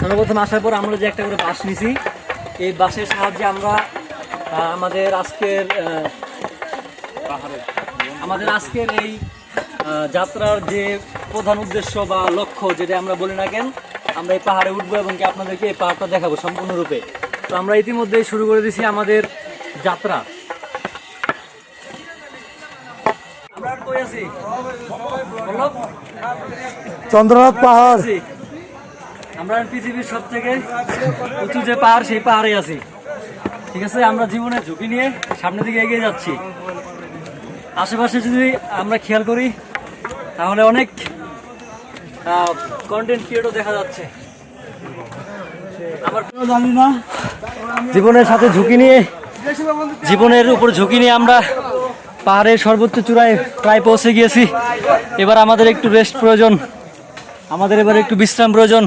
সর্বপ্রথম আসার পর আমরা যে একটা করে বাস নিছি, এই বাসের সাহায্যে আমরা আমাদের আজকের এই যাত্রার যে প্রধান উদ্দেশ্য বা লক্ষ্য যেটা আমরা বলি না কেন, আমরা এই পাহাড়ে উঠবো এবং কি আপনাদেরকে এই পাহাড়টা দেখাবো সম্পূর্ণরূপে। তো আমরা ইতিমধ্যেই শুরু করে দিয়েছি আমাদের যাত্রা। আমরা আর কই আছি? চন্দ্রনাথ পাহাড়। আমরা পৃথিবীর সব থেকে উঁচু যে পাহাড়, সেই পাহাড়ে আছি। ঠিক আছে, আমরা জীবনের ঝুঁকি নিয়ে সামনের দিকে এগিয়ে যাচ্ছি। আশেপাশে যদি আমরা খেয়াল করি তাহলে অনেক কন্টেন্ট ক্রিয়েটর দেখা যাচ্ছে। আবার জানি না, জীবনের সাথে ঝুঁকি নিয়ে, জীবনের উপর ঝুঁকি নিয়ে আমরা পাহাড়ের সর্বোচ্চ চূড়ায় প্রায় পৌঁছে গিয়েছি। এবার আমাদের একটু রেস্ট প্রয়োজন, আমাদের এবার একটু বিশ্রাম প্রয়োজন।